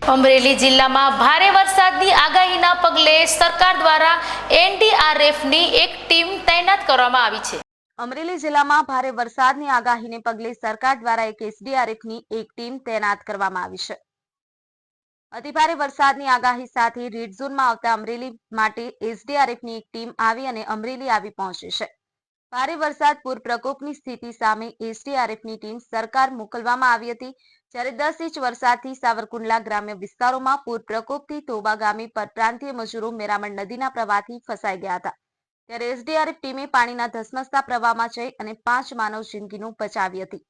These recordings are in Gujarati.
અમરેલી જિલ્લામાં ભારે વરસાદની આગાહીના પગલે સરકાર દ્વારા એનડીઆરએફની એક ટીમ તૈનાત કરવામાં આવી છે। અમરેલી જિલ્લામાં ભારે વરસાદની આગાહીને પગલે સરકાર દ્વારા એક એસડીઆરએફની એક ટીમ તૈનાત કરવામાં આવી છે। અતિભારે વરસાદની આગાહી સાથે રેડ ઝોનમાં આવતા અમરેલી માટે એસડીઆરએફની એક ટીમ આવી અને અમરેલી આવી પહોંચી છે। ભારે વરસાદ પૂર પ્રકોપની સ્થિતિ સામે એસડીઆરએફની ટીમ સરકાર મોકલવામાં આવી હતી। જ્યારે 10 ઇંચ વરસાદથી સાવરકુંડલા ગ્રામ્ય વિસ્તારોમાં પૂર પ્રકોપથી તોબા ગામે પરપ્રાંતીય મજૂરો મેરામણ નદીના પ્રવાહથી ફસાઈ ગયા હતા। ત્યારે એસડીઆરએફ ટીમે પાણીના ધસમસતા પ્રવાહમાં જઈ અને 5 માનવ જિંદગીનું બચાવી હતી।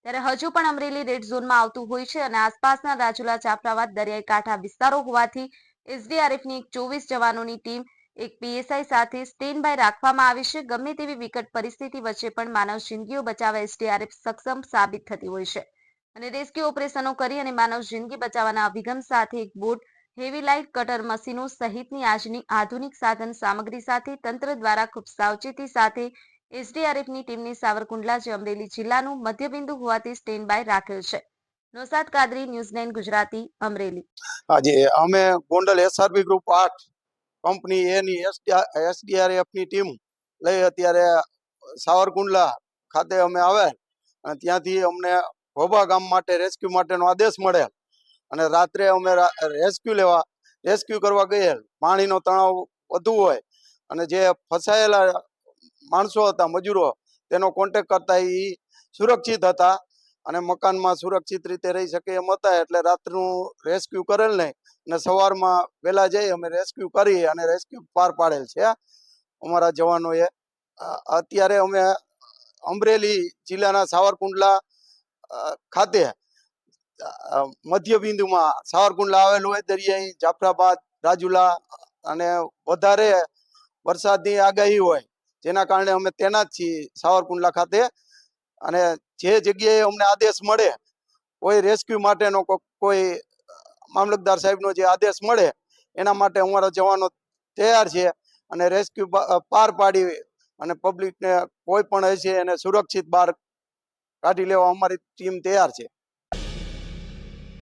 ત્યારે હજુ પણ અમરેલી રેડ ઝોનમાં આવતું હોય છે અને આસપાસના રાજુલા, જાફરાબાદ, દરિયાઈ કાંઠા વિસ્તારો હોવાથી એસડીઆરએફની એક 24 જવાનોની ટીમ એક પીએસઆઈ સાથે સ્ટેન્ડ બાય રાખવામાં આવી છે। ગમે તેવી વિકટ પરિસ્થિતિ વચ્ચે પણ માનવ જિંદગીઓ બચાવવા એસડીઆરએફ સક્ષમ સાબિત થતી હોય છે અને રેસ્ક્યુ ઓપરેશનો કરી અને માનવ જિંદગી બચાવવાના અભિગમ સાથે એક બોટ, હેવી લાઇટ કટર મશીનો સહિતની આજની આધુનિક સાધન સામગ્રી સાથે તંત્ર દ્વારા ખૂબ સાવચેતી સાથે એસડીઆરએફની ટીમને સાવરકુંડલા જે અમરેલી જિલ્લાનું મધ્યબિંદુ હોવાથી સ્ટેન્ડ બાય રાખેલ છે। નૌશાદ કાદરી, ન્યૂઝ 9 ગુજરાતી, અમરેલી। આજે અમે ગોંડલ એસઆરબી ગ્રુપ 8 કંપની એની એસડીઆરએફની ટીમ લઈ અત્યારે સાવરકુંડલા ખાતે અમે આવ્યા અને ત્યાંથી અમને ભોબા ગામ માટે રેસ્ક્યુ માટેનો આદેશ મળેલ અને રાત્રે અમે રેસ્ક્યુ કરવા ગયેલ। પાણીનો તણાવ વધુ હોય અને જે ફસાયેલા માણસો હતા, મજૂરો, તેનો કોન્ટેક કરતા એ સુરક્ષિત હતા અને મકાનમાં સુરક્ષિત રીતે રહી શકે એમ હતા। એટલે રાતનું રેસ્ક્યુ કરેલ નહીં અને સવારમાં વહેલા જઈ અમે રેસ્ક્યુ કરી અને રેસ્ક્યુ પાર પાડેલ છે અમારા જવાનોએ। અત્યારે અમે અમરેલી જિલ્લાના સાવરકુંડલા ખાતે મધ્ય બિંદુમાં સાવરકુંડલા આવેલું હોય, દરિયાઈ, જાફરાબાદ, રાજુલા અને વધારે વરસાદની આગાહી હોય જેના કારણે અમે તૈનાત છીએ સાવરકુંડલા ખાતે। અને જે જગ્યાએ અમને આદેશ મળે, કોઈ રેસ્ક્યુ માટેનો કોઈ મામલતદાર સાહેબનો જે આદેશ મળે એના માટે અમારા જવાનો તૈયાર છે અને રેસ્ક્યુ પાર પાડી અને પબ્લિકને કોઈ પણ હશે એને સુરક્ષિત બહાર કાઢી લેવા અમારી ટીમ તૈયાર છે।